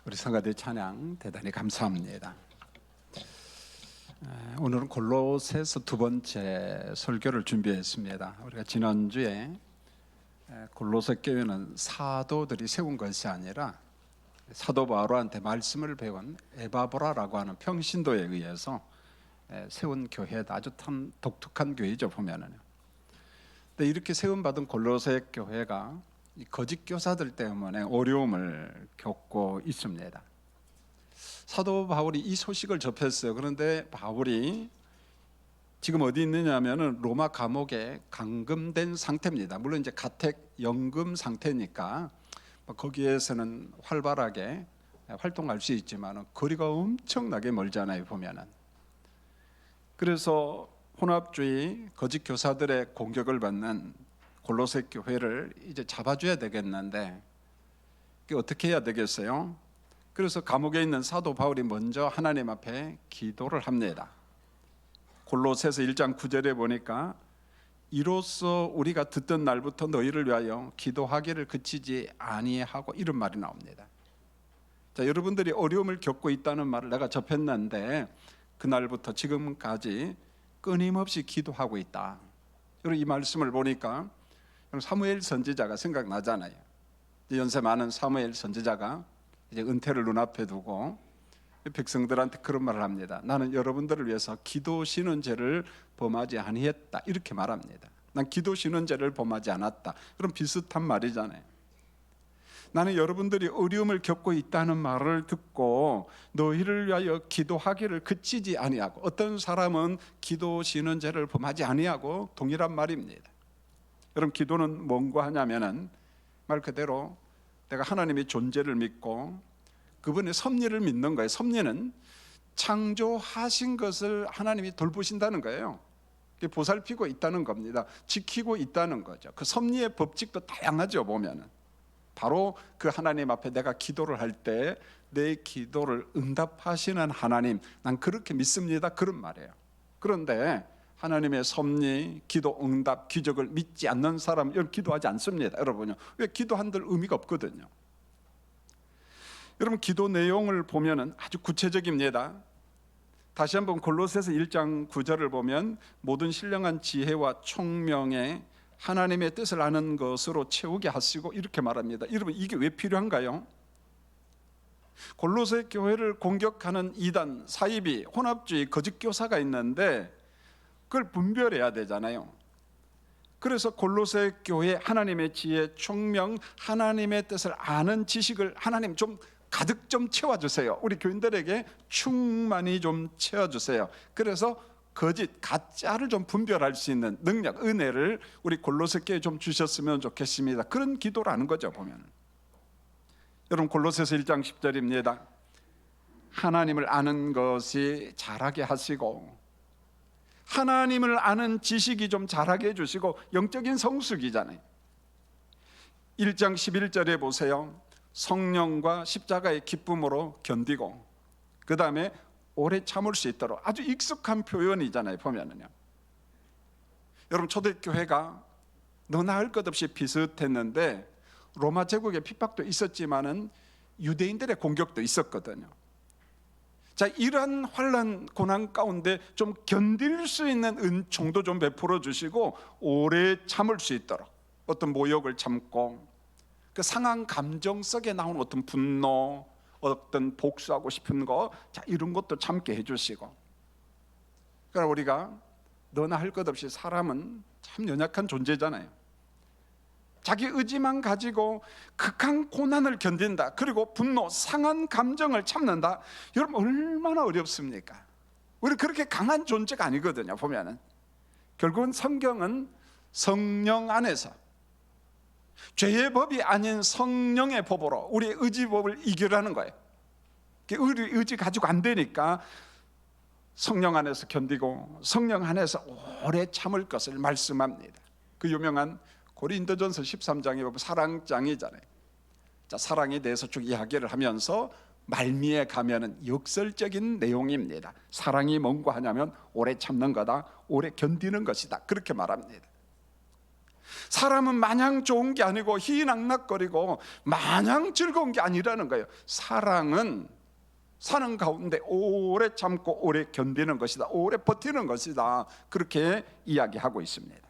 우리 성가대 찬양 대단히 감사합니다. 오늘은 골로새서 두 번째 설교를 준비했습니다. 우리가 지난주에 골로새 교회는 사도들이 세운 것이 아니라 사도 바울한테 말씀을 배운 에바브라라고 하는 평신도에 의해서 세운 교회다. 아주 독특한 교회죠, 보면은. 근데 이렇게 세움받은 골로새 교회가 이 거짓 교사들 때문에 어려움을 겪고 있습니다. 사도 바울이 이 소식을 접했어요. 그런데 바울이 지금 어디 있느냐면은 로마 감옥에 감금된 상태입니다. 물론 이제 가택 연금 상태니까 거기에서는 활발하게 활동할 수 있지만 거리가 엄청나게 멀잖아요, 보면은. 그래서 혼합주의 거짓 교사들의 공격을 받는 골로새 교회를 이제 잡아줘야 되겠는데 어떻게 해야 되겠어요? 그래서 감옥에 있는 사도 바울이 먼저 하나님 앞에 기도를 합니다. 골로새서 1장 9절에 보니까 이로써 우리가 듣던 날부터 너희를 위하여 기도하기를 그치지 아니하고 이런 말이 나옵니다. 자, 여러분들이 어려움을 겪고 있다는 말을 내가 접했는데 그날부터 지금까지 끊임없이 기도하고 있다. 여러분, 이 말씀을 보니까 사무엘 선지자가 생각나잖아요. 연세 많은 사무엘 선지자가 이제 은퇴를 눈앞에 두고 백성들한테 그런 말을 합니다. 나는 여러분들을 위해서 기도 신은죄를 범하지 아니했다, 이렇게 말합니다. 난 기도 신은죄를 범하지 않았다. 그럼 비슷한 말이잖아요. 나는 여러분들이 어려움을 겪고 있다는 말을 듣고 너희를 위하여 기도하기를 그치지 아니하고, 어떤 사람은 기도 신은죄를 범하지 아니하고 동일한 말입니다. 여러분, 기도는 뭔가 하냐면은 말 그대로 내가 하나님의 존재를 믿고 그분의 섭리를 믿는 거예요. 섭리는 창조하신 것을 하나님이 돌보신다는 거예요. 보살피고 있다는 겁니다. 지키고 있다는 거죠. 그 섭리의 법칙도 다양하죠, 보면은. 바로 그 하나님 앞에 내가 기도를 할 때 내 기도를 응답하시는 하나님, 난 그렇게 믿습니다, 그런 말이에요. 그런데 하나님의 섭리, 기도 응답, 기적을 믿지 않는 사람은 기도하지 않습니다. 여러분요, 왜? 기도한들 의미가 없거든요. 여러분, 기도 내용을 보면은 아주 구체적입니다. 다시 한번 골로새서 1장 9절을 보면 모든 신령한 지혜와 총명에 하나님의 뜻을 아는 것으로 채우게 하시고 이렇게 말합니다. 여러분, 이게 왜 필요한가요? 골로새 교회를 공격하는 이단, 사이비, 혼합주의, 거짓 교사가 있는데 그걸 분별해야 되잖아요. 그래서 골로새 교회 하나님의 지혜, 총명, 하나님의 뜻을 아는 지식을 하나님 좀 가득 좀 채워주세요. 우리 교인들에게 충만히 좀 채워주세요. 그래서 거짓, 가짜를 좀 분별할 수 있는 능력, 은혜를 우리 골로새 교회에 좀 주셨으면 좋겠습니다. 그런 기도라는 거죠, 보면. 여러분, 골로새서 1장 10절입니다. 하나님을 아는 것이 자라게 하시고, 하나님을 아는 지식이 좀 자라게 해주시고, 영적인 성숙이잖아요. 1장 11절에 보세요. 성령과 십자가의 기쁨으로 견디고, 그 다음에 오래 참을 수 있도록, 아주 익숙한 표현이잖아요, 보면은요. 여러분, 초대교회가 너나 할 것 없이 비슷했는데 로마 제국의 핍박도 있었지만은 유대인들의 공격도 있었거든요. 자, 이러한 환난 고난 가운데 좀 견딜 수 있는 은총도 좀 베풀어 주시고 오래 참을 수 있도록, 어떤 모욕을 참고 그 상한 감정 속에 나오는 어떤 분노, 어떤 복수하고 싶은 거, 자, 이런 것도 참게 해주시고. 그러니까 우리가 너나 할 것 없이, 사람은 참 연약한 존재잖아요. 자기 의지만 가지고 극한 고난을 견딘다, 그리고 분노, 상한 감정을 참는다. 여러분, 얼마나 어렵습니까? 우리 그렇게 강한 존재가 아니거든요, 보면은. 결국은 성경은 성령 안에서, 죄의 법이 아닌 성령의 법으로 우리의 의지법을 이겨라는 거예요. 우리 의지 가지고 안 되니까 성령 안에서 견디고 성령 안에서 오래 참을 것을 말씀합니다. 그 유명한 고린도전서 13장에 보면 사랑장이잖아요. 자, 사랑에 대해서 쭉 이야기를 하면서 말미에 가면은 역설적인 내용입니다. 사랑이 뭔가 하냐면 오래 참는 거다, 오래 견디는 것이다, 그렇게 말합니다. 사람은 마냥 좋은 게 아니고 희낙낙거리고 마냥 즐거운 게 아니라는 거예요. 사랑은 사는 가운데 오래 참고 오래 견디는 것이다, 오래 버티는 것이다, 그렇게 이야기하고 있습니다.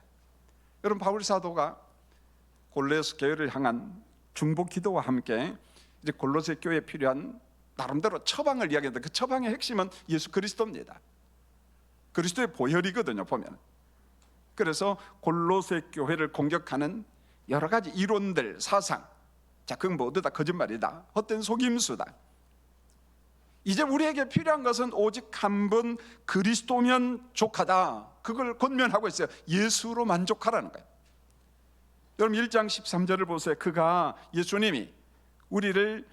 여러분, 바울 사도가 골로새 교회를 향한 중보 기도와 함께 이제 골로새 교회에 필요한 나름대로 처방을 이야기했는데, 그 처방의 핵심은 예수 그리스도입니다. 그리스도의 보혈이거든요, 보면. 그래서 골로새 교회를 공격하는 여러 가지 이론들, 사상, 자, 그건 모두 다 거짓말이다, 헛된 속임수다. 이제 우리에게 필요한 것은 오직 한 분 그리스도면 족하다, 그걸 권면하고 있어요. 예수로 만족하라는 거예요. 여러분, 1장 13절을 보세요. 그가, 예수님이 우리를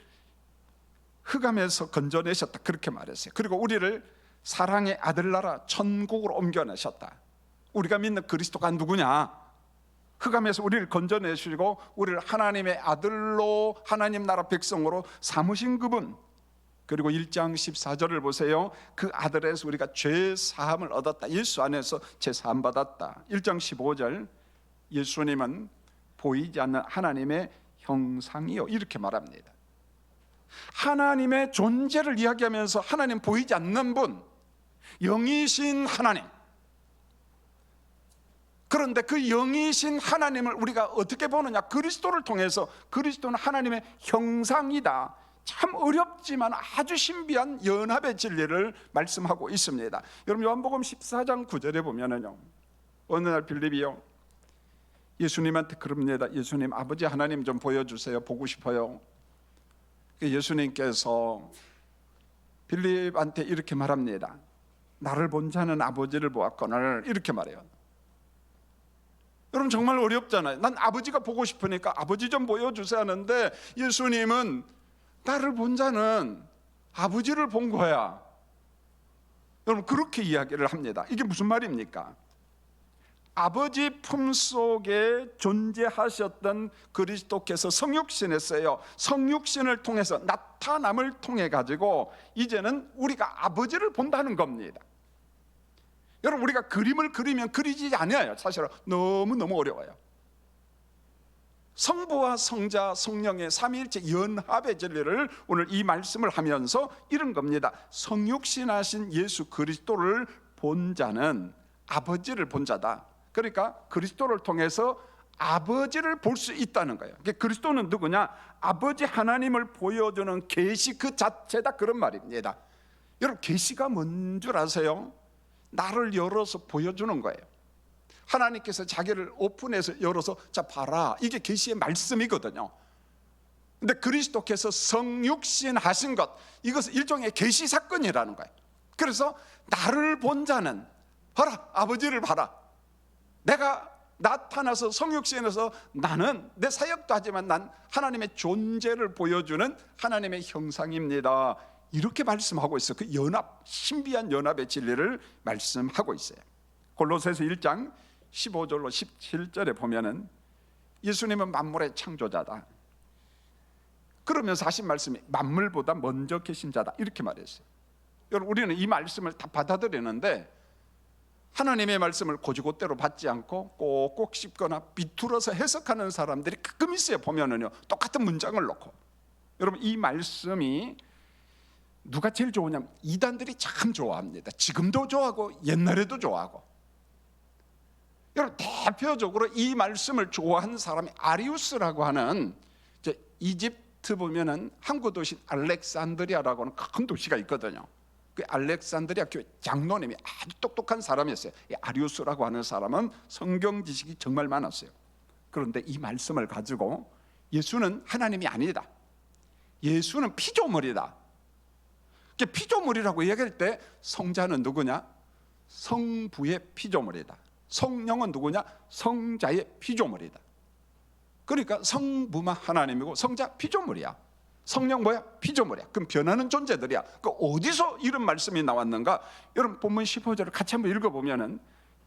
흑암에서 건져내셨다, 그렇게 말했어요. 그리고 우리를 사랑의 아들나라 천국으로 옮겨내셨다. 우리가 믿는 그리스도가 누구냐? 흑암에서 우리를 건져내시고 우리를 하나님의 아들로, 하나님 나라 백성으로 삼으신 그분. 그리고 1장 14절을 보세요. 그 아들에서 우리가 죄 사함을 얻었다. 예수 안에서 죄 사함 받았다. 1장 15절, 예수님은 보이지 않는 하나님의 형상이요, 이렇게 말합니다. 하나님의 존재를 이야기하면서 하나님 보이지 않는 분, 영이신 하나님. 그런데 그 영이신 하나님을 우리가 어떻게 보느냐? 그리스도를 통해서. 그리스도는 하나님의 형상이다. 참 어렵지만 아주 신비한 연합의 진리를 말씀하고 있습니다. 여러분, 요한복음 14장 9절에 보면은요, 어느 날 빌립이요, 예수님한테 그럽니다. 예수님, 아버지 하나님 좀 보여주세요, 보고 싶어요. 예수님께서 빌립한테 이렇게 말합니다. 나를 본 자는 아버지를 보았거늘, 이렇게 말해요. 여러분, 정말 어렵잖아요. 난 아버지가 보고 싶으니까 아버지 좀 보여주세요 하는데, 예수님은 나를 본 자는 아버지를 본 거야. 여러분, 그렇게 이야기를 합니다. 이게 무슨 말입니까? 아버지 품속에 존재하셨던 그리스도께서 성육신했어요. 성육신을 통해서 나타남을 통해 가지고 이제는 우리가 아버지를 본다는 겁니다. 여러분, 우리가 그림을 그리면 그리지 않아요. 사실은 너무너무 어려워요. 성부와 성자 성령의 삼위일체 연합의 진리를 오늘 이 말씀을 하면서 이런 겁니다. 성육신하신 예수 그리스도를 본 자는 아버지를 본 자다. 그러니까 그리스도를 통해서 아버지를 볼 수 있다는 거예요. 그리스도는 누구냐? 아버지 하나님을 보여주는 계시 그 자체다, 그런 말입니다. 여러분, 계시가 뭔 줄 아세요? 나를 열어서 보여주는 거예요. 하나님께서 자기를 오픈해서 열어서, 자 봐라, 이게 계시의 말씀이거든요. 근데 그리스도께서 성육신 하신 것, 이것은 일종의 계시 사건이라는 거예요. 그래서 나를 본 자는, 봐라, 아버지를 봐라, 내가 나타나서 성육신에서 나는 내 사역도 하지만 난 하나님의 존재를 보여주는 하나님의 형상입니다, 이렇게 말씀하고 있어요. 그 연합, 신비한 연합의 진리를 말씀하고 있어요. 골로새서 1장 15절로 17절에 보면은 예수님은 만물의 창조자다, 그러면서 하신 말씀이 만물보다 먼저 계신 자다, 이렇게 말했어요. 여러분, 우리는 이 말씀을 다 받아들이는데 하나님의 말씀을 고지고대로 받지 않고 꼭꼭 씹거나 비틀어서 해석하는 사람들이 가끔 있어요. 보면은요, 똑같은 문장을 놓고. 여러분, 이 말씀이 누가 제일 좋으냐면 이단들이 참 좋아합니다. 지금도 좋아하고 옛날에도 좋아하고. 여러분, 대표적으로 이 말씀을 좋아하는 사람이 아리우스라고 하는, 이집트 보면은 항구 도시 알렉산드리아라고 하는 큰 도시가 있거든요. 그 알렉산드리아 교회 장로님이 아주 똑똑한 사람이었어요. 이 아리우스라고 하는 사람은 성경 지식이 정말 많았어요. 그런데 이 말씀을 가지고 예수는 하나님이 아니다, 예수는 피조물이다, 피조물이라고 얘기할 때 성자는 누구냐? 성부의 피조물이다. 성령은 누구냐? 성자의 피조물이다. 그러니까 성부만 하나님이고 성자 피조물이야. 성령 뭐야? 피조물이야. 그럼 변하는 존재들이야. 그 어디서 이런 말씀이 나왔는가? 여러분, 본문 15절을 같이 한번 읽어보면은,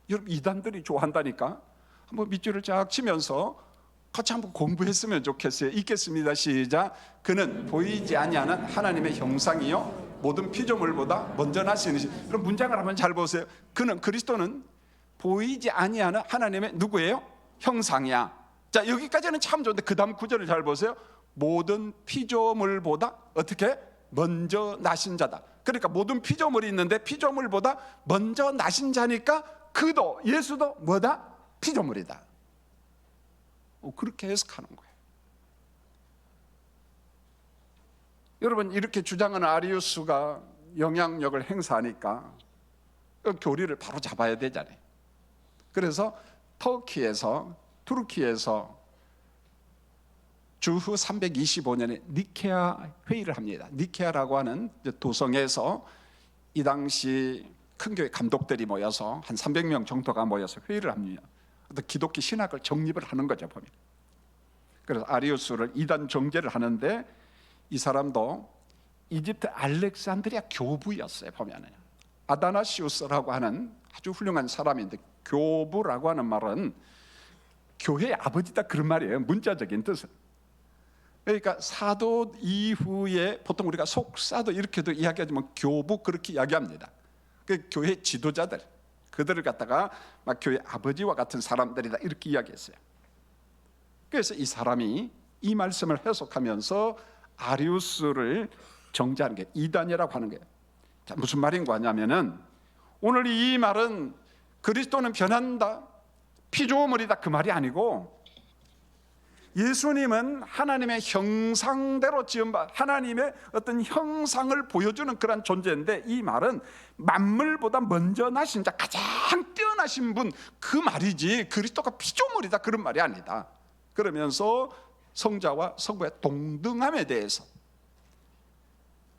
여러분, 이단들이 좋아한다니까. 한번 밑줄을 쫙 치면서 같이 한번 공부했으면 좋겠어요. 읽겠습니다. 시작. 그는 보이지 아니하는 하나님의 형상이요 모든 피조물보다 먼저 나시는. 그럼 문장을 한번 잘 보세요. 그는, 그리스도는 보이지 아니하는 하나님의 누구예요? 형상이야. 자, 여기까지는 참 좋은데 그 다음 구절을 잘 보세요. 모든 피조물보다 어떻게? 먼저 나신 자다. 그러니까 모든 피조물이 있는데 피조물보다 먼저 나신 자니까 그도, 예수도 뭐다? 피조물이다. 그렇게 해석하는 거예요. 여러분, 이렇게 주장하는 아리우스가 영향력을 행사하니까 그 교리를 바로 잡아야 되잖아요. 그래서 투르키에서 주후 325년에 니케아 회의를 합니다. 니케아라고 하는 도성에서 이 당시 큰 교회 감독들이 모여서 한 300명 정도가 모여서 회의를 합니다. 기독교 신학을 정립을 하는 거죠, 보면. 그래서 아리우스를 이단 정제를 하는데 이 사람도 이집트 알렉산드리아 교부였어요, 보면은. 아다나시우스라고 하는 아주 훌륭한 사람인데, 교부라고 하는 말은 교회의 아버지다 그런 말이에요, 문자적인 뜻은. 그러니까 사도 이후에 보통 우리가 속사도 이렇게도 이야기하지만 교부 그렇게 이야기합니다. 그 교회 지도자들, 그들을 갖다가 막 교회 아버지와 같은 사람들이다 이렇게 이야기했어요. 그래서 이 사람이 이 말씀을 해석하면서 아리우스를 정죄하는 게 이단이라고 하는 거예요. 자, 무슨 말인 거냐면은 오늘 이 말은 그리스도는 변한다, 피조물이다 그 말이 아니고, 예수님은 하나님의 형상대로 지음받은 하나님의 어떤 형상을 보여주는 그런 존재인데, 이 말은 만물보다 먼저 나신 자, 가장 뛰어나신 분 그 말이지 그리스도가 피조물이다 그런 말이 아니다. 그러면서 성자와 성부의 동등함에 대해서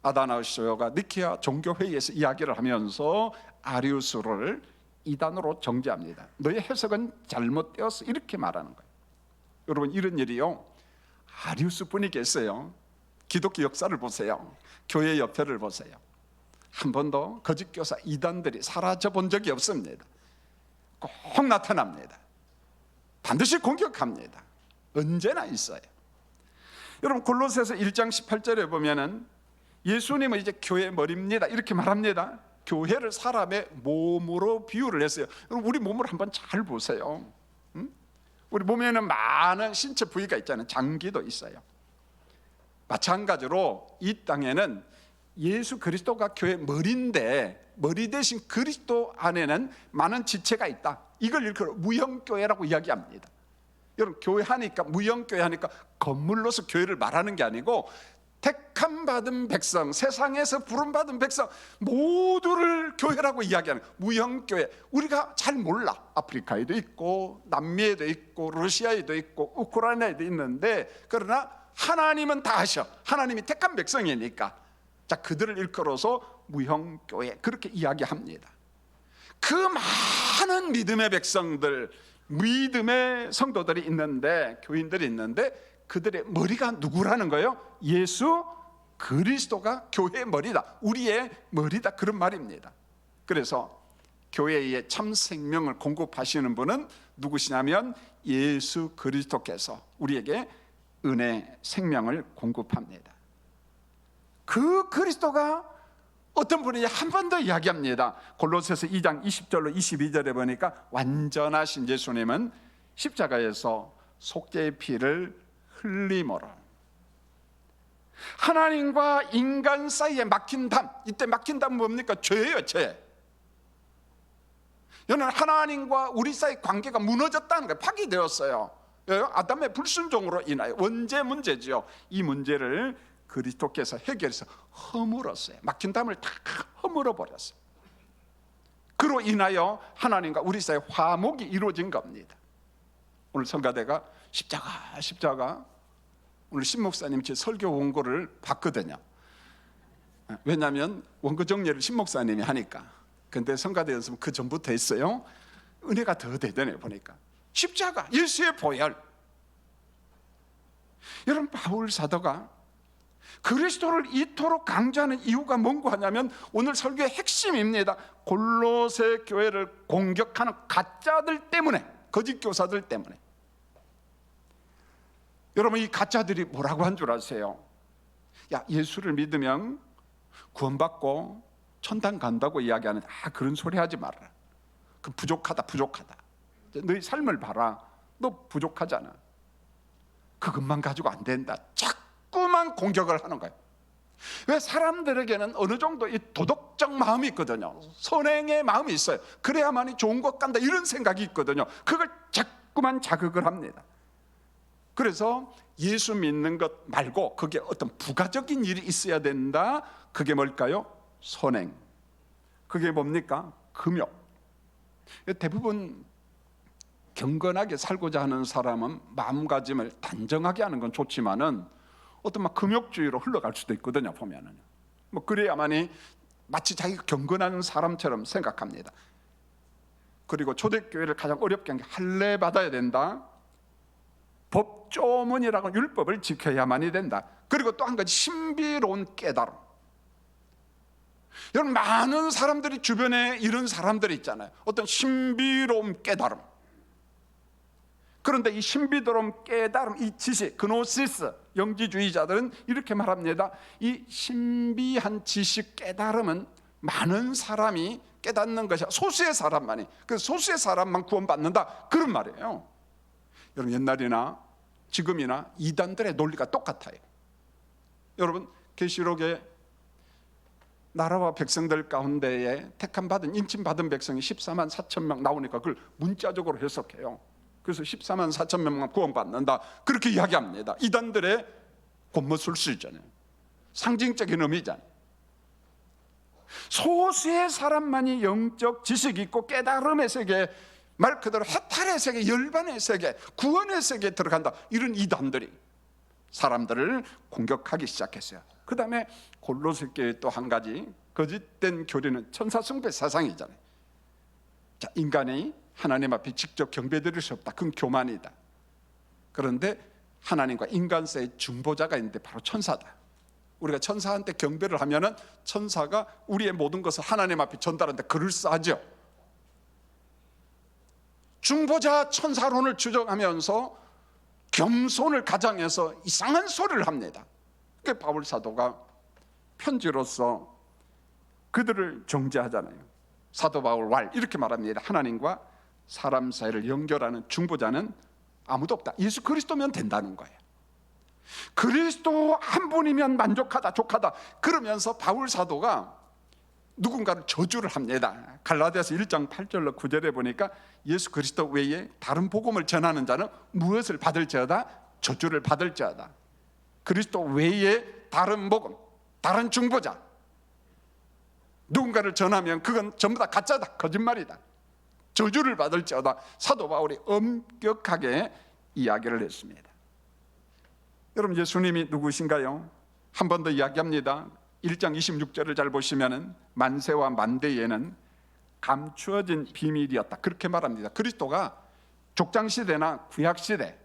아다나시오가 니케아 종교회의에서 이야기를 하면서 아리우스를 이단으로 정죄합니다. 너의 해석은 잘못되었어 이렇게 말하는 거예요. 여러분, 이런 일이요 아리우스뿐이겠어요? 기독교 역사를 보세요. 교회 역사를 보세요. 한 번도 거짓교사 이단들이 사라져 본 적이 없습니다. 꼭 나타납니다. 반드시 공격합니다. 언제나 있어요. 여러분, 골로새서 1장 18절에 보면은 예수님은 이제 교회 머리입니다 이렇게 말합니다. 교회를 사람의 몸으로 비유를 했어요. 여러분, 우리 몸을 한번 잘 보세요. 우리 몸에는 많은 신체 부위가 있잖아요. 장기도 있어요. 마찬가지로 이 땅에는 예수 그리스도가 교회 머리인데, 머리 대신 그리스도 안에는 많은 지체가 있다. 이걸 일컬어 무형교회라고 이야기합니다. 여러분, 교회 하니까, 무형교회 하니까 건물로서 교회를 말하는 게 아니고 택함 받은 백성, 세상에서 부름받은 백성 모두를 교회라고 이야기하는 무형교회. 우리가 잘 몰라. 아프리카에도 있고 남미에도 있고 러시아에도 있고 우크라이나에도 있는데, 그러나 하나님은 다 하셔. 하나님이 택한 백성이니까. 자, 그들을 일컬어서 무형교회 그렇게 이야기합니다. 그 많은 믿음의 백성들, 믿음의 성도들이 있는데, 교인들이 있는데, 그들의 머리가 누구라는 거예요? 예수 그리스도가 교회의 머리다, 우리의 머리다 그런 말입니다. 그래서 교회의 참 생명을 공급하시는 분은 누구시냐면 예수 그리스도께서 우리에게 은혜 생명을 공급합니다. 그 그리스도가 어떤 분이 한 번 더 이야기합니다. 골로새서 2장 20절로 22절에 보니까 완전하신 예수님은 십자가에서 속죄의 피를 흘림으로 하나님과 인간 사이에 막힌 담, 이때 막힌 담은 뭡니까? 죄예요, 죄. 이는 하나님과 우리 사이 관계가 무너졌다는 거예요. 파괴되었어요. 아담의 불순종으로 인하여 원죄 문제지요. 이 문제를 그리스도께서 해결해서 허물었어요. 막힌 담을 다 허물어 버렸어요. 그로 인하여 하나님과 우리 사이 화목이 이루어진 겁니다. 오늘 성가대가 십자가 오늘 신 목사님 제 설교 원고를 봤거든요. 왜냐하면 원고 정리를 신 목사님이 하니까. 근데 성가대 연습은 그 전부터 했어요. 은혜가 더 대단해요. 보니까 십자가, 예수의 보혈. 여러분, 바울 사도가 그리스도를 이토록 강조하는 이유가 뭔가 하냐면 오늘 설교의 핵심입니다. 골로새 교회를 공격하는 가짜들 때문에, 거짓 교사들 때문에. 여러분, 이 가짜들이 뭐라고 한 줄 아세요? 야, 예수를 믿으면 구원받고 천당 간다고 이야기하는데, 그런 소리 하지 말아라. 그 부족하다. 너희 삶을 봐라. 너 부족하잖아. 그것만 가지고 안 된다. 자꾸만 공격을 하는 거예요. 왜? 사람들에게는 어느 정도 이 도덕적 마음이 있거든요. 선행의 마음이 있어요. 그래야만이 좋은 것 간다, 이런 생각이 있거든요. 그걸 자꾸만 자극을 합니다. 그래서 예수 믿는 것 말고 그게 어떤 부가적인 일이 있어야 된다. 그게 뭘까요? 선행. 그게 뭡니까? 금욕. 대부분 경건하게 살고자 하는 사람은 마음가짐을 단정하게 하는 건 좋지만은 어떤 막 금욕주의로 흘러갈 수도 있거든요. 보면은 뭐 그래야만이 마치 자기가 경건한 사람처럼 생각합니다. 그리고 초대교회를 가장 어렵게 한 게 할례 받아야 된다. 법조문이라고 율법을 지켜야만이 된다. 그리고 또 한 가지 신비로운 깨달음. 여러분, 많은 사람들이 주변에 이런 사람들이 있잖아요. 어떤 신비로운 깨달음. 그런데 이 신비로운 깨달음, 이 지식, 그노시스, 영지주의자들은 이렇게 말합니다. 이 신비한 지식, 깨달음은 많은 사람이 깨닫는 것이 소수의 사람만이, 그래서 소수의 사람만 구원받는다, 그런 말이에요. 여러분, 옛날이나 지금이나 이단들의 논리가 똑같아요. 여러분, 계시록에 나라와 백성들 가운데에 택함받은, 인침받은 백성이 14만 4천 명 나오니까 그걸 문자적으로 해석해요. 그래서 14만 4천 명만 구원받는다, 그렇게 이야기합니다. 이단들의 권모술수잖아요. 상징적인 의미잖아요. 소수의 사람만이 영적 지식이 있고 깨달음의 세계, 말 그대로 해탈의 세계, 열반의 세계, 구원의 세계에 들어간다, 이런 이단들이 사람들을 공격하기 시작했어요. 그 다음에 골로새 교회 또 한 가지 거짓된 교리는 천사숭배 사상이잖아요. 자, 인간이 하나님 앞에 직접 경배드릴 수 없다, 그건 교만이다. 그런데 하나님과 인간 사이의 중보자가 있는데 바로 천사다. 우리가 천사한테 경배를 하면은 천사가 우리의 모든 것을 하나님 앞에 전달하는데 그럴싸하죠. 중보자 천사론을 주장하면서 겸손을 가장해서 이상한 소리를 합니다. 그 바울 사도가 편지로서 그들을 정죄하잖아요. 사도 바울 왈 이렇게 말합니다. 하나님과 사람 사이를 연결하는 중보자는 아무도 없다. 예수 그리스도면 된다는 거예요. 그리스도 한 분이면 만족하다, 족하다. 그러면서 바울 사도가 누군가를 저주를 합니다. 갈라디아서 1장 8절로 9절에 보니까 예수 그리스도 외에 다른 복음을 전하는 자는 무엇을 받을지어다? 저주를 받을지어다. 그리스도 외에 다른 복음, 다른 중보자, 누군가를 전하면 그건 전부 다 가짜다, 거짓말이다, 저주를 받을지어다. 사도 바울이 엄격하게 이야기를 했습니다. 여러분, 예수님이 누구신가요? 한 번 더 이야기합니다. 1장 26절을 잘 보시면은 만세와 만대에는 감추어진 비밀이었다, 그렇게 말합니다. 그리스도가 족장시대나 구약시대,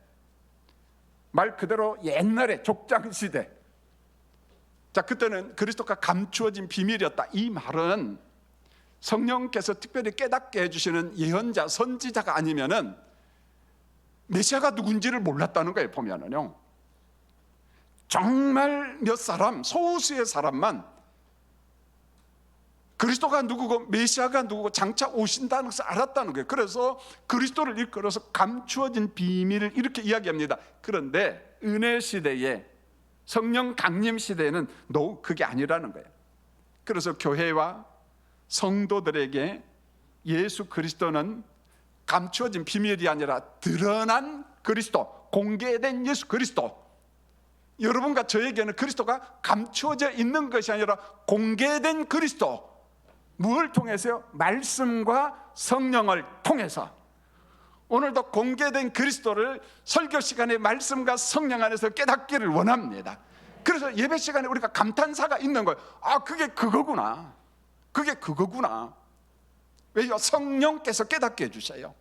말 그대로 옛날에 족장시대, 자, 그때는 그리스도가 감추어진 비밀이었다. 이 말은 성령께서 특별히 깨닫게 해주시는 예언자, 선지자가 아니면은 메시아가 누군지를 몰랐다는 거예요. 보면은요, 정말 몇 사람, 소수의 사람만 그리스도가 누구고 메시아가 누구고 장차 오신다는 것을 알았다는 거예요. 그래서 그리스도를 일컬어서 감추어진 비밀을 이렇게 이야기합니다. 그런데 은혜 시대에, 성령 강림 시대에는 노, 그게 아니라는 거예요. 그래서 교회와 성도들에게 예수 그리스도는 감추어진 비밀이 아니라 드러난 그리스도, 공개된 예수 그리스도. 여러분과 저에게는 그리스도가 감추어져 있는 것이 아니라 공개된 그리스도. 무엇을 통해서요? 말씀과 성령을 통해서. 오늘도 공개된 그리스도를 설교 시간에 말씀과 성령 안에서 깨닫기를 원합니다. 그래서 예배 시간에 우리가 감탄사가 있는 거예요. 아, 그게 그거구나, 그게 그거구나. 왜요? 성령께서 깨닫게 해주셔요.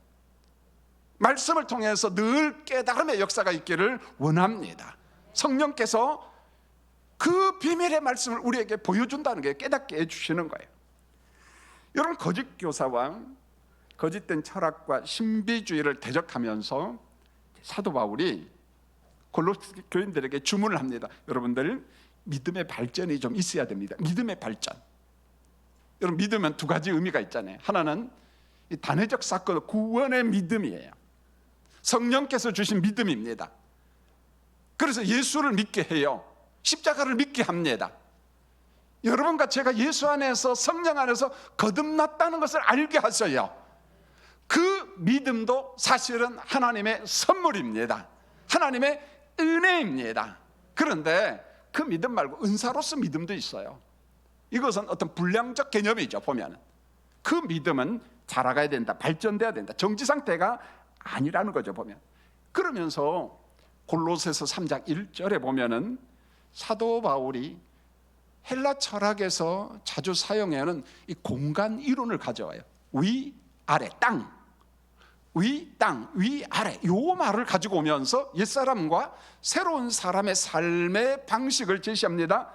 말씀을 통해서 늘 깨달음의 역사가 있기를 원합니다. 성령께서 그 비밀의 말씀을 우리에게 보여준다는 게 깨닫게 해주시는 거예요. 여러분, 거짓 교사와 거짓된 철학과 신비주의를 대적하면서 사도 바울이 골로새 교인들에게 주문을 합니다. 여러분들, 믿음의 발전이 좀 있어야 됩니다. 믿음의 발전. 여러분, 믿으면 두 가지 의미가 있잖아요. 하나는 이 단회적 사건, 구원의 믿음이에요. 성령께서 주신 믿음입니다. 그래서 예수를 믿게 해요. 십자가를 믿게 합니다. 여러분과 제가 예수 안에서, 성령 안에서 거듭났다는 것을 알게 하셔요. 그 믿음도 사실은 하나님의 선물입니다. 하나님의 은혜입니다. 그런데 그 믿음 말고 은사로서 믿음도 있어요. 이것은 어떤 분량적 개념이죠. 보면 그 믿음은 자라가야 된다, 발전돼야 된다, 정지 상태가 아니라는 거죠. 보면 그러면서 골로새서 3장 1절에 보면은 사도 바울이 헬라 철학에서 자주 사용하는 이 공간 이론을 가져와요. 위, 아래, 땅, 위, 땅, 위, 아래, 요 말을 가지고 오면서 옛사람과 새로운 사람의 삶의 방식을 제시합니다.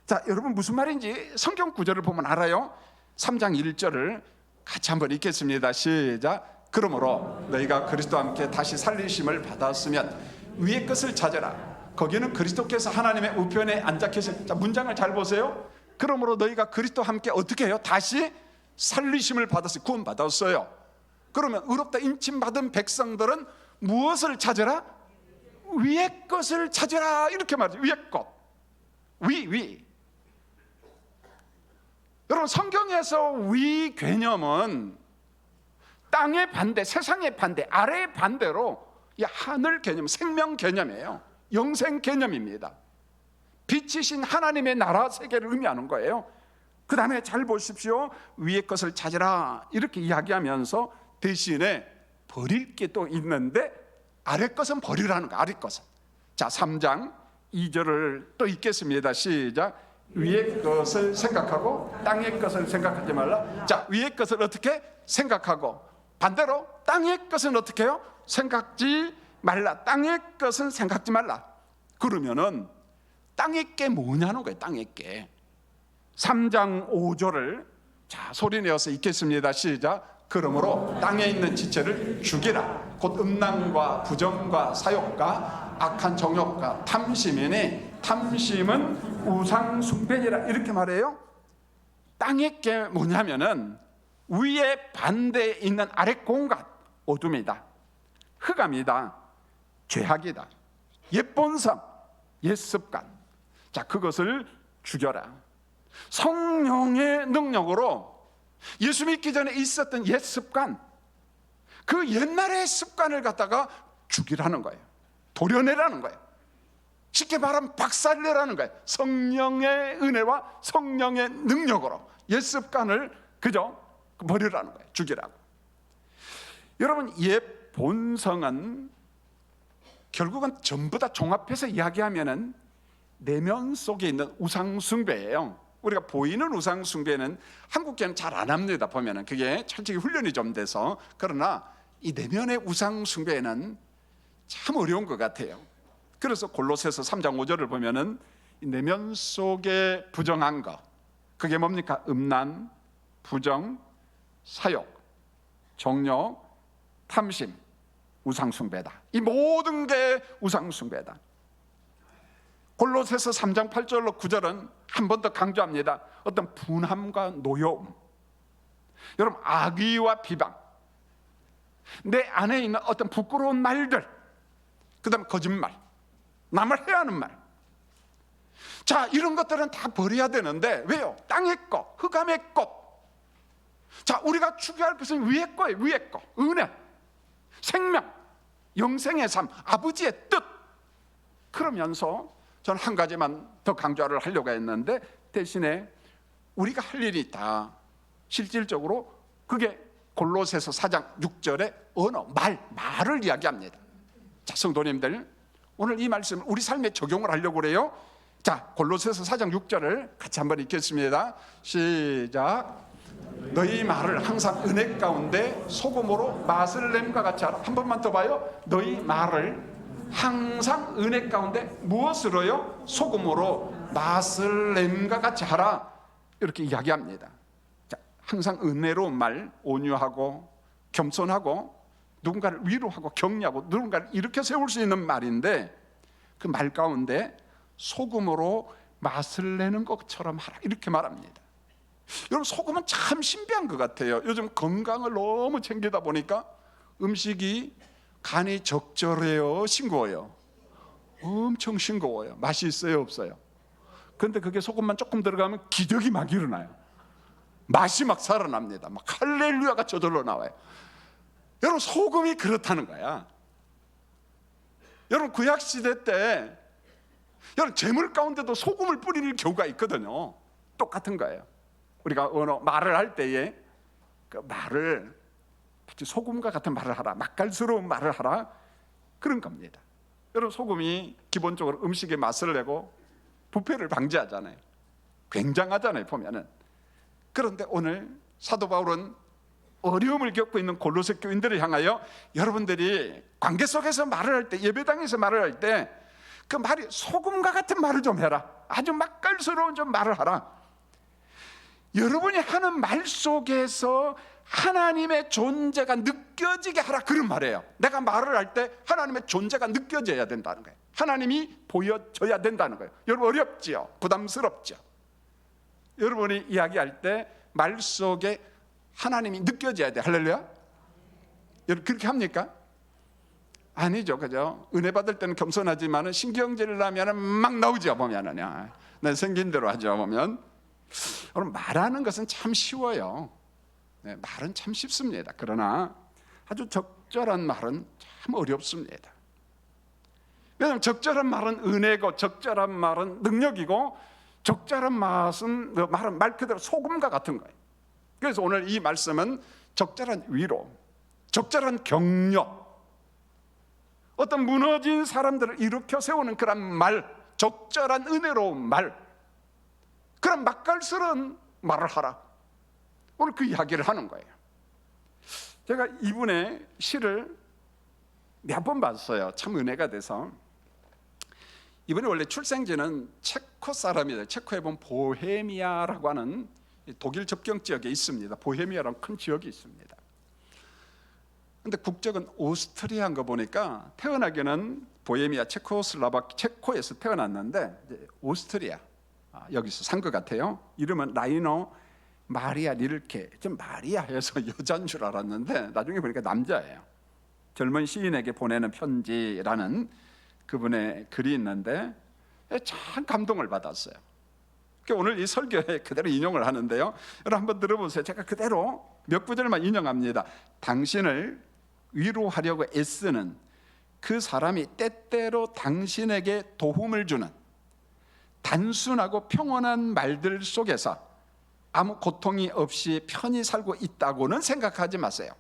자, 여러분 무슨 말인지 성경 구절을 보면 알아요. 3장 1절을 같이 한번 읽겠습니다. 시작. 그러므로 너희가 그리스도와 함께 다시 살리심을 받았으면 위의 것을 찾아라. 거기는 그리스도께서 하나님의 우편에 앉아 계신. 자, 문장을 잘 보세요. 그러므로 너희가 그리스도와 함께 어떻게 해요? 다시 살리심을 받았어요. 구원 받았어요. 그러면 의롭다 인침받은 백성들은 무엇을 찾으라? 위의 것을 찾으라. 이렇게 말해요. 위의 것. 위. 여러분 성경에서 위 개념은 땅의 반대, 세상의 반대, 아래의 반대로 이 하늘 개념, 생명 개념이에요. 영생 개념입니다. 빛이신 하나님의 나라 세계를 의미하는 거예요. 그 다음에 잘 보십시오. 위의 것을 찾으라 이렇게 이야기하면서 대신에 버릴 게 또 있는데 아래 것은 버리라는 거예요. 아래 것은. 자, 3장 2절을 또 읽겠습니다. 시작. 위의 것을 생각하고 땅의 것을 생각하지 말라. 자, 위의 것을 어떻게 생각하고, 반대로 땅의 것은 어떻게 해요? 생각지 말라. 땅의 것은 생각지 말라. 그러면은 땅의 게 뭐냐는 거예요. 땅의 게. 3장 5절을 자, 소리 내어서 읽겠습니다. 시작. 그러므로 땅에 있는 지체를 죽이라. 곧 음란과 부정과 사욕과 악한 정욕과 탐심이니 탐심은 우상 숭배니라. 이렇게 말해요. 땅의 게 뭐냐면은 위에 반대에 있는 아래 공간, 어둠이다, 흑암이다, 죄악이다, 옛본성, 옛습관. 자, 그것을 죽여라. 성령의 능력으로 예수 믿기 전에 있었던 옛습관, 그 옛날의 습관을 갖다가 죽이라는 거예요. 도려내라는 거예요. 쉽게 말하면 박살내라는 거예요. 성령의 은혜와 성령의 능력으로 옛습관을 그저 버리라는 거예요. 죽이라고. 여러분, 옛 본성은 결국은 전부 다 종합해서 이야기하면은 내면 속에 있는 우상 숭배예요. 우리가 보이는 우상 숭배는 한국교회는 잘 안 합니다. 보면은 그게 솔직히 훈련이 좀 돼서. 그러나 이 내면의 우상 숭배는 참 어려운 것 같아요. 그래서 골로새서 3장 5절을 보면은 내면 속에 부정한 거, 그게 뭡니까? 음란, 부정, 사욕, 정욕, 탐심, 우상숭배다. 이 모든 게 우상숭배다. 골로새서 3장 8절로 9절은 한 번 더 강조합니다. 어떤 분함과 노여움, 여러분 악의와 비방, 내 안에 있는 어떤 부끄러운 말들, 그 다음 거짓말, 남을 해하는 말. 자, 이런 것들은 다 버려야 되는데 왜요? 땅의 것, 흑암의 것. 자, 우리가 추구할 것은 위의 거예요. 위의 거, 은혜, 생명, 영생의 삶, 아버지의 뜻. 그러면서 저는 한 가지만 더 강조를 하려고 했는데 대신에 우리가 할 일이 있다. 실질적으로 그게 골로새서 4장 6절의 언어, 말을 이야기합니다. 자, 성도님들, 오늘 이 말씀을 우리 삶에 적용을 하려고 그래요. 자, 골로새서 4장 6절을 같이 한번 읽겠습니다. 시작. 너희 말을 항상 은혜 가운데 소금으로 맛을 냄과 같이 하라. 한 번만 더 봐요. 너희 말을 항상 은혜 가운데 무엇으로요? 소금으로 맛을 냄과 같이 하라. 이렇게 이야기합니다. 자, 항상 은혜로운 말, 온유하고 겸손하고 누군가를 위로하고 격려하고 누군가를 일으켜 세울 수 있는 말인데 그 말 가운데 소금으로 맛을 내는 것처럼 하라. 이렇게 말합니다. 여러분, 소금은 참 신비한 것 같아요. 요즘 건강을 너무 챙기다 보니까 음식이 간이 적절해요, 싱거워요? 엄청 싱거워요. 맛이 있어요, 없어요? 근데 그게 소금만 조금 들어가면 기적이 막 일어나요. 맛이 막 살아납니다. 막 할렐루야가 저절로 나와요. 여러분, 소금이 그렇다는 거야. 여러분, 구약시대 때 여러분, 재물 가운데도 소금을 뿌릴 경우가 있거든요. 똑같은 거예요. 우리가 말을 할 때에 그 말을 소금과 같은 말을 하라, 맛깔스러운 말을 하라, 그런 겁니다. 여러분, 소금이 기본적으로 음식의 맛을 내고 부패를 방지하잖아요. 굉장하잖아요, 보면은. 그런데 오늘 사도 바울은 어려움을 겪고 있는 골로새 교인들을 향하여 여러분들이 관계 속에서 말을 할 때, 예배당에서 말을 할 때 그 말이 소금과 같은 말을 좀 해라. 아주 맛깔스러운 좀 말을 하라. 여러분이 하는 말 속에서 하나님의 존재가 느껴지게 하라, 그런 말이에요. 내가 말을 할 때 하나님의 존재가 느껴져야 된다는 거예요. 하나님이 보여져야 된다는 거예요. 여러분, 어렵지요? 부담스럽죠? 여러분이 이야기할 때 말 속에 하나님이 느껴져야 돼. 할렐루야? 여러분, 그렇게 합니까? 아니죠, 그죠? 은혜 받을 때는 겸손하지만은 신경질을 하면은 막 나오죠, 보면은요. 난 생긴 대로 하죠, 보면. 여러분, 말하는 것은 참 쉬워요. 네, 말은 참 쉽습니다. 그러나 아주 적절한 말은 참 어렵습니다. 왜냐하면 적절한 말은 은혜고, 적절한 말은 능력이고, 적절한 말은 말 그대로 소금과 같은 거예요. 그래서 오늘 이 말씀은 적절한 위로, 적절한 격려, 어떤 무너진 사람들을 일으켜 세우는 그런 말, 적절한 은혜로운 말, 그런 맛깔스러운 말을 하라. 오늘 그 이야기를 하는 거예요. 제가 이분의 시를 몇 번 봤어요. 참 은혜가 돼서. 이분이 원래 출생지는 체코 사람이에요. 체코에 보면 보헤미아라고 하는 독일 접경 지역에 있습니다. 보헤미아라는 큰 지역이 있습니다. 근데 국적은 오스트리아인 거 보니까 태어나기는 보헤미아 체코에서 태어났는데 이제 오스트리아 여기서 산 것 같아요. 이름은 라이노 마리아 릴케. 좀 마리아 해서 여자인 줄 알았는데 나중에 보니까 남자예요. 젊은 시인에게 보내는 편지라는 그분의 글이 있는데 참 감동을 받았어요. 오늘 이 설교에 그대로 인용을 하는데요. 여러분 한번 들어보세요. 제가 그대로 몇 구절만 인용합니다. 당신을 위로하려고 애쓰는 그 사람이 때때로 당신에게 도움을 주는 단순하고 평온한 말들 속에서 아무 고통이 없이 편히 살고 있다고는 생각하지 마세요.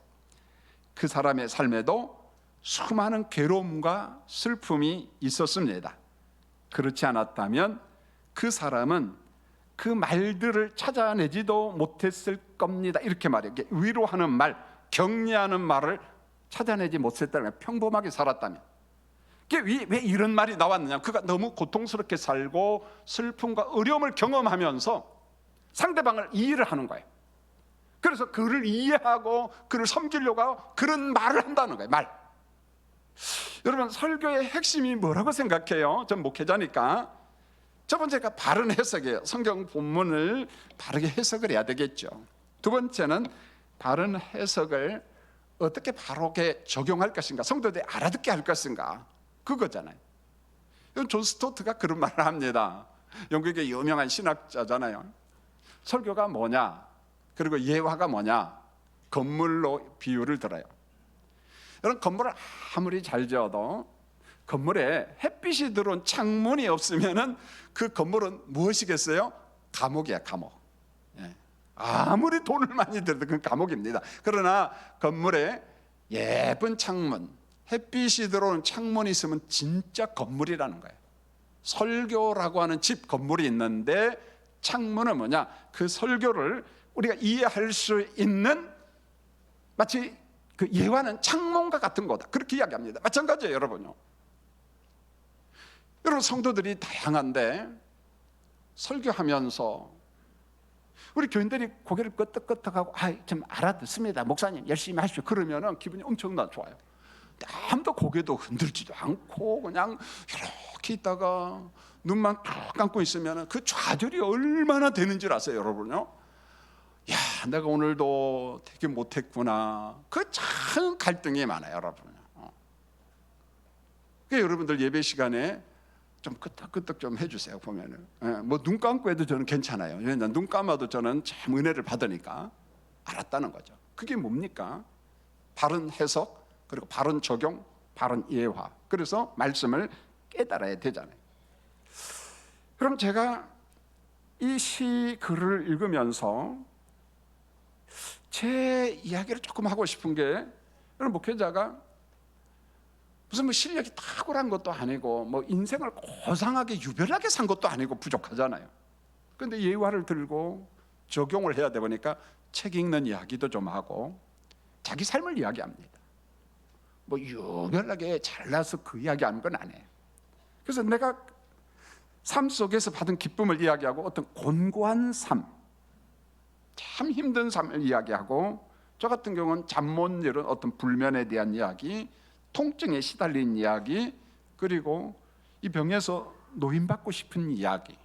그 사람의 삶에도 수많은 괴로움과 슬픔이 있었습니다. 그렇지 않았다면 그 사람은 그 말들을 찾아내지도 못했을 겁니다. 이렇게 말해요. 위로하는 말, 격려하는 말을 찾아내지 못했다면, 평범하게 살았다면. 왜 이런 말이 나왔느냐? 그가 너무 고통스럽게 살고 슬픔과 어려움을 경험하면서 상대방을 이해를 하는 거예요. 그래서 그를 이해하고 그를 섬기려고 하고 그런 말을 한다는 거예요. 말. 여러분, 설교의 핵심이 뭐라고 생각해요? 전 목회자니까. 첫 번째가 바른 해석이에요. 성경 본문을 바르게 해석을 해야 되겠죠. 두 번째는 바른 해석을 어떻게 바르게 적용할 것인가, 성도들이 알아듣게 할 것인가, 그거잖아요. 존 스토트가 그런 말을 합니다. 영국의 유명한 신학자잖아요. 설교가 뭐냐, 그리고 예화가 뭐냐, 건물로 비유를 들어요. 여러분, 건물을 아무리 잘 지어도 건물에 햇빛이 들어온 창문이 없으면은 그 건물은 무엇이겠어요? 감옥이야, 감옥. 아무리 돈을 많이 들여도 그건 감옥입니다. 그러나 건물에 예쁜 창문, 햇빛이 들어오는 창문이 있으면 진짜 건물이라는 거예요. 설교라고 하는 집 건물이 있는데 창문은 뭐냐? 그 설교를 우리가 이해할 수 있는, 마치 그 예화는 창문과 같은 거다, 그렇게 이야기합니다. 마찬가지예요, 여러분요. 여러분, 성도들이 다양한데 설교하면서 우리 교인들이 고개를 끄덕끄덕하고 좀 알아듣습니다, 목사님 열심히 하십시오, 그러면 기분이 엄청나게 좋아요. 아무도 고개도 흔들지도 않고 그냥 이렇게 있다가 눈만 뚝 감고 있으면 그 좌절이 얼마나 되는 줄 아세요, 여러분요? 야, 내가 오늘도 되게 못했구나. 그 참 갈등이 많아요, 여러분. 그러니까 여러분들 예배 시간에 좀 끄떡끄떡 좀 해주세요. 보면은 뭐 눈 감고 해도 저는 괜찮아요. 왜냐하면 눈 감아도 저는 참 은혜를 받으니까 알았다는 거죠. 그게 뭡니까? 바른 해석, 그리고 바른 적용, 바른 이해화. 그래서 말씀을 깨달아야 되잖아요. 그럼 제가 이 시 글을 읽으면서 제 이야기를 조금 하고 싶은 게, 여러분 목회자가 무슨 뭐 실력이 탁월한 것도 아니고 뭐 인생을 고상하게 유별나게 산 것도 아니고 부족하잖아요. 그런데 예화를 들고 적용을 해야 돼 보니까 책 읽는 이야기도 좀 하고 자기 삶을 이야기합니다. 뭐 유별나게 잘나서 그 이야기하는 건 아니에요. 그래서 내가 삶 속에서 받은 기쁨을 이야기하고 어떤 곤고한 삶, 참 힘든 삶을 이야기하고, 저 같은 경우는 잠 못 이룬 어떤 불면에 대한 이야기, 통증에 시달린 이야기, 그리고 이 병에서 노인받고 싶은 이야기.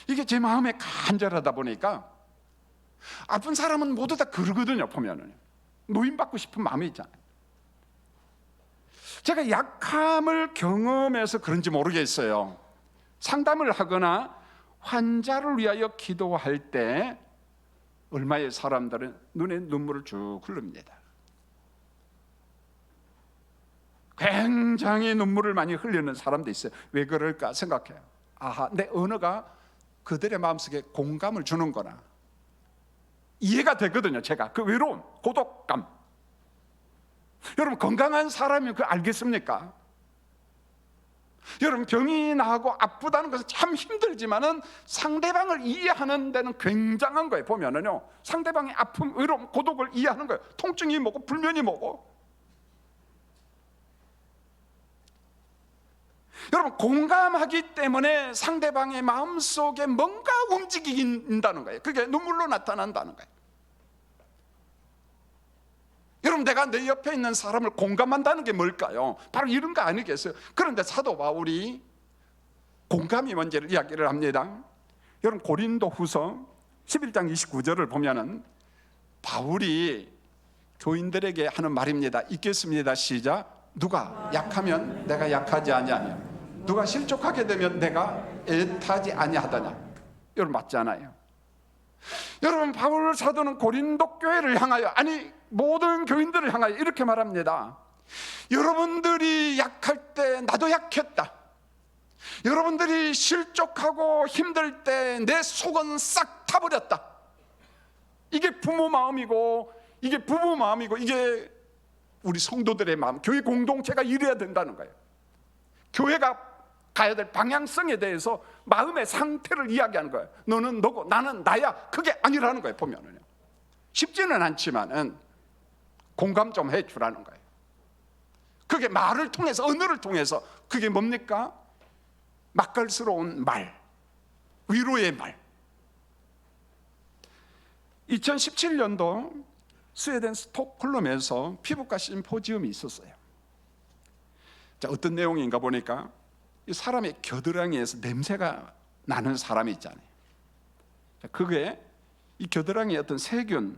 이게 제 마음에 간절하다 보니까 아픈 사람은 모두 다 그러거든요. 보면은 노인받고 싶은 마음이 있잖아요. 제가 약함을 경험해서 그런지 모르겠어요. 상담을 하거나 환자를 위하여 기도할 때 얼마의 사람들은 눈에 눈물을 쭉 흘립니다. 굉장히 눈물을 많이 흘리는 사람도 있어요. 왜 그럴까 생각해요. 아하, 내 언어가 그들의 마음속에 공감을 주는구나. 이해가 되거든요. 제가 그 외로움, 고독감. 여러분 건강한 사람이 그거 알겠습니까? 여러분 병이 나고 아프다는 것은 참 힘들지만은 상대방을 이해하는 데는 굉장한 거예요. 보면은요, 상대방의 아픔, 외로움, 고독을 이해하는 거예요. 통증이 뭐고 불면이 뭐고. 여러분 공감하기 때문에 상대방의 마음속에 뭔가 움직인다는 거예요. 그게 눈물로 나타난다는 거예요. 여러분 내가 내 옆에 있는 사람을 공감한다는 게 뭘까요? 바로 이런 거 아니겠어요? 그런데 사도 바울이 공감이 뭔지를 이야기를 합니다. 여러분 고린도후서 11장 29절을 보면은 바울이 교인들에게 하는 말입니다. 읽겠습니다. 시작. 누가 약하면 내가 약하지 아니하며 누가 실족하게 되면 내가 애타지 아니하더냐. 여러분 맞잖아요. 여러분 바울 사도는 고린도 교회를 향하여, 아니 모든 교인들을 향하여 이렇게 말합니다. 여러분들이 약할 때 나도 약했다. 여러분들이 실족하고 힘들 때 내 속은 싹 타버렸다. 이게 부모 마음이고 이게 부부 마음이고 이게 우리 성도들의 마음, 교회 공동체가 이래야 된다는 거예요. 교회가 가야 될 방향성에 대해서 마음의 상태를 이야기하는 거예요. 너는 너고 나는 나야. 그게 아니라는 거예요. 보면은요, 쉽지는 않지만은 공감 좀 해주라는 거예요. 그게 말을 통해서, 언어를 통해서. 그게 뭡니까? 맛깔스러운 말, 위로의 말. 2017년도 스웨덴 스톡홀름에서 피부과 심포지움이 있었어요. 자, 어떤 내용인가 보니까 이 사람의 겨드랑이에서 냄새가 나는 사람이 있잖아요. 자, 그게 이 겨드랑이의 어떤 세균,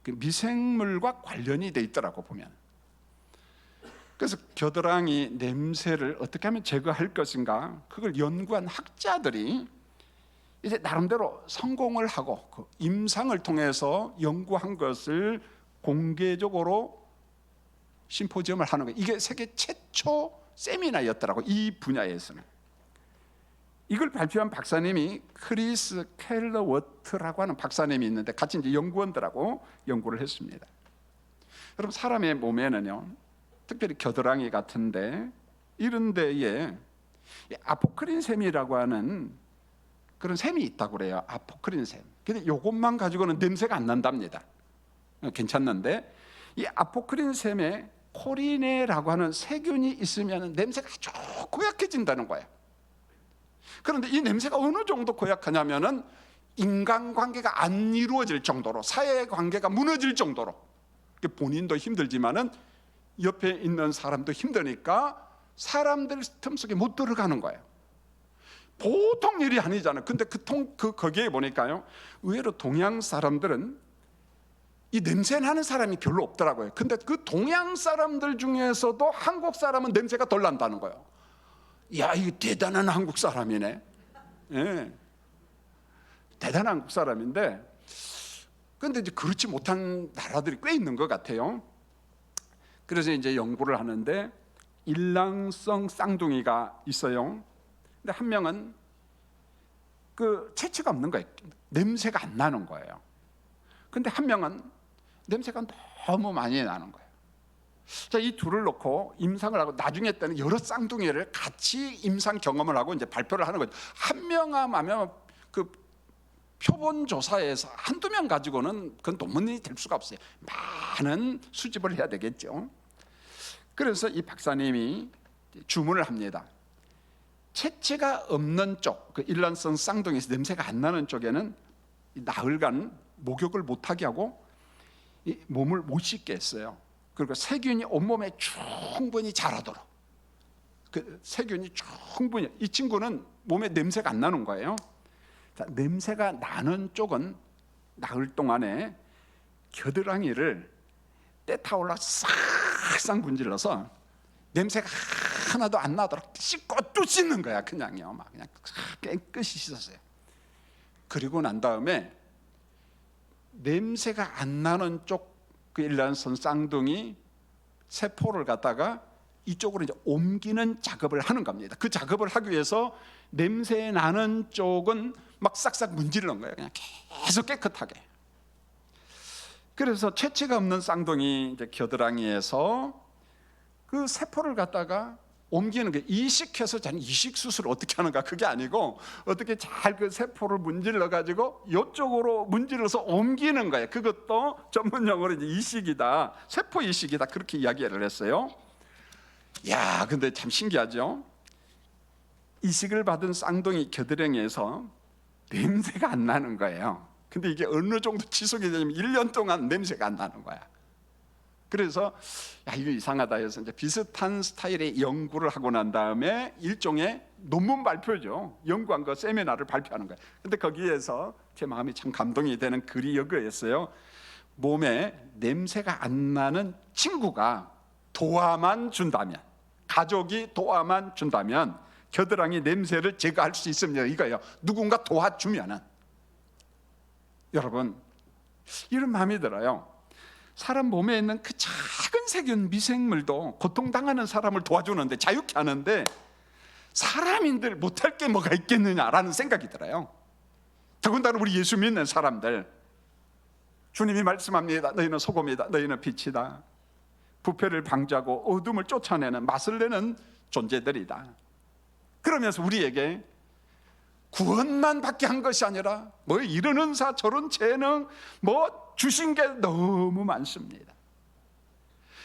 그 미생물과 관련이 돼 있더라고 보면. 그래서 겨드랑이 냄새를 어떻게 하면 제거할 것인가, 그걸 연구한 학자들이 이제 나름대로 성공을 하고 그 임상을 통해서 연구한 것을 공개적으로 심포지엄을 하는 거예요. 이게 세계 최초 세미나였더라고, 이 분야에서는. 이걸 발표한 박사님이 크리스 켈러워트라고 하는 박사님이 있는데 같이 이제 연구원들하고 연구를 했습니다. 여러분 사람의 몸에는요, 특별히 겨드랑이 같은데 이런 데에 아포크린 샘이라고 하는 그런 샘이 있다고 그래요. 아포크린 샘. 근데 이것만 가지고는 냄새가 안 난답니다. 괜찮는데 이 아포크린 샘에 코리네라고 하는 세균이 있으면 냄새가 아주 고약해진다는 거예요. 그런데 이 냄새가 어느 정도 고약하냐면은 인간관계가 안 이루어질 정도로, 사회관계가 무너질 정도로, 본인도 힘들지만은 옆에 있는 사람도 힘드니까 사람들 틈 속에 못 들어가는 거예요. 보통 일이 아니잖아요. 근데 거기에 보니까요, 의외로 동양 사람들은 이 냄새 나는 사람이 별로 없더라고요. 근데 그 동양 사람들 중에서도 한국 사람은 냄새가 덜 난다는 거예요. 야, 이거 대단한 한국 사람이네. 예. 대단한 한국 사람인데, 근데 이제 그렇지 못한 나라들이 꽤 있는 것 같아요. 그래서 이제 연구를 하는데 일랑성 쌍둥이가 있어요. 근데 한 명은 그 체취가 없는 거예요. 냄새가 안 나는 거예요. 근데 한 명은 냄새가 너무 많이 나는 거예요. 자, 이 둘을 놓고 임상을 하고 나중에 때는 여러 쌍둥이를 같이 임상 경험을 하고 이제 발표를 하는 거죠. 한 명하면 그 표본 조사에서 한두 명 가지고는 그건 논문이 될 수가 없어요. 많은 수집을 해야 되겠죠. 그래서 이 박사님이 주문을 합니다. 체취가 없는 쪽, 그 일란성 쌍둥이에서 냄새가 안 나는 쪽에는 나흘간 목욕을 못하게 하고 이 몸을 못 씻게 했어요. 그리고 세균이 온몸에 충분히 자라도록, 그 세균이 충분히, 이 친구는 몸에 냄새가 안 나는 거예요. 자, 냄새가 나는 쪽은 나흘 동안에 겨드랑이를 때타올라 싹싹 문질러서 냄새가 하나도 안 나도록 씻고 또 씻는 거야. 그냥요, 막 그냥 깨끗이 씻었어요. 그리고 난 다음에 냄새가 안 나는 쪽 그 일란성 쌍둥이 세포를 갖다가 이쪽으로 이제 옮기는 작업을 하는 겁니다. 그 작업을 하기 위해서 냄새 나는 쪽은 막 싹싹 문지르는 거예요. 그냥 계속 깨끗하게. 그래서 체취가 없는 쌍둥이 이제 겨드랑이에서 그 세포를 갖다가 옮기는 게, 이식해서 자는 이식 수술을 어떻게 하는가, 그게 아니고 어떻게 잘 그 세포를 문질러 가지고 이쪽으로 문질러서 옮기는 거예요. 그것도 전문 용어로 이제 이식이다, 세포 이식이다, 그렇게 이야기를 했어요. 야, 근데 참 신기하죠. 이식을 받은 쌍둥이 겨드랑이에서 냄새가 안 나는 거예요. 근데 이게 어느 정도 지속이 되냐면 1년 동안 냄새가 안 나는 거야. 그래서 야, 이거 이상하다 해서 이제 비슷한 스타일의 연구를 하고 난 다음에 일종의 논문 발표죠. 연구한 거 세미나를 발표하는 거예요. 근데 거기에서 제 마음이 참 감동이 되는 글이 여기였어요. 몸에 냄새가 안 나는 친구가 도와만 준다면, 가족이 도와만 준다면 겨드랑이 냄새를 제거할 수 있습니다. 이거예요. 누군가 도와주면은. 여러분, 이런 마음이 들어요. 사람 몸에 있는 그 작은 세균 미생물도 고통당하는 사람을 도와주는데, 자유케 하는데 사람인들 못할 게 뭐가 있겠느냐라는 생각이 들어요. 더군다나 우리 예수 믿는 사람들, 주님이 말씀합니다. 너희는 소금이다, 너희는 빛이다. 부패를 방지하고 어둠을 쫓아내는, 맛을 내는 존재들이다. 그러면서 우리에게 구원만 받게 한 것이 아니라 뭐 이런 은사 저런 재능 뭐 주신 게 너무 많습니다.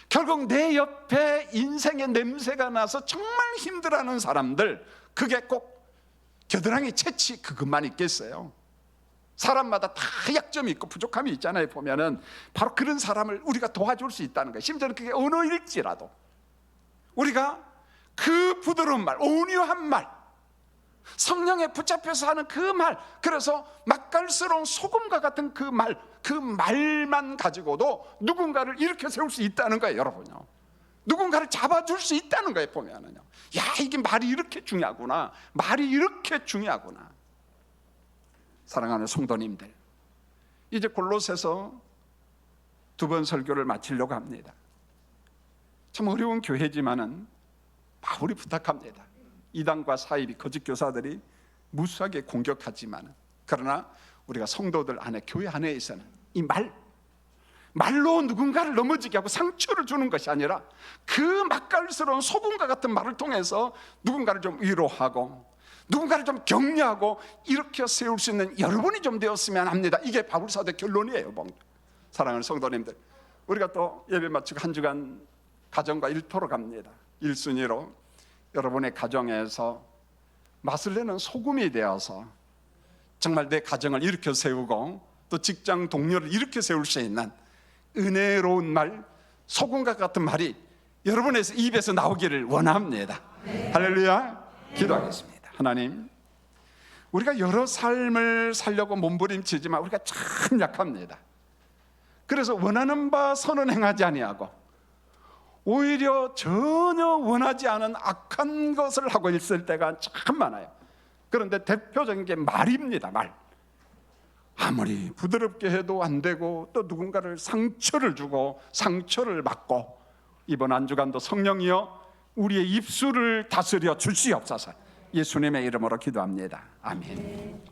결국 내 옆에 인생의 냄새가 나서 정말 힘들어하는 사람들, 그게 꼭 겨드랑이 채취 그것만 있겠어요? 사람마다 다 약점이 있고 부족함이 있잖아요. 보면은 바로 그런 사람을 우리가 도와줄 수 있다는 거예요. 심지어는 그게 언어일지라도 우리가 그 부드러운 말, 온유한 말, 성령에 붙잡혀서 하는 그 말, 그래서 맛깔스러운 소금과 같은 그 말, 그 말만 가지고도 누군가를 일으켜 세울 수 있다는 거예요. 여러분요, 누군가를 잡아줄 수 있다는 거예요. 보면은요, 야, 이게 말이 이렇게 중요하구나, 말이 이렇게 중요하구나. 사랑하는 성도님들, 이제 골로새서 두 번 설교를 마치려고 합니다. 참 어려운 교회지만은 바울이 부탁합니다. 이단과 사이비 거짓 교사들이 무수하게 공격하지만, 그러나 우리가 성도들 안에, 교회 안에서는 이 말로 누군가를 넘어지게 하고 상처를 주는 것이 아니라 그 맛깔스러운 소금과 같은 말을 통해서 누군가를 좀 위로하고 누군가를 좀 격려하고 일으켜 세울 수 있는 여러분이 좀 되었으면 합니다. 이게 바울 사도의 결론이에요. 사랑하는 성도님들, 우리가 또 예배 마치고 한 주간 가정과 일터로 갑니다. 1순위로 여러분의 가정에서 맛을 내는 소금이 되어서 정말 내 가정을 일으켜 세우고 또 직장 동료를 일으켜 세울 수 있는 은혜로운 말, 소금과 같은 말이 여러분의 입에서 나오기를 원합니다. 할렐루야. 기도하겠습니다. 하나님, 우리가 여러 삶을 살려고 몸부림치지만 우리가 참 약합니다. 그래서 원하는 바 선은 행하지 아니하고 오히려 전혀 원하지 않은 악한 것을 하고 있을 때가 참 많아요. 그런데 대표적인 게 말입니다. 말. 아무리 부드럽게 해도 안 되고 또 누군가를 상처를 주고 상처를 받고, 이번 한 주간도 성령이여 우리의 입술을 다스려 주시옵소서. 예수님의 이름으로 기도합니다. 아멘.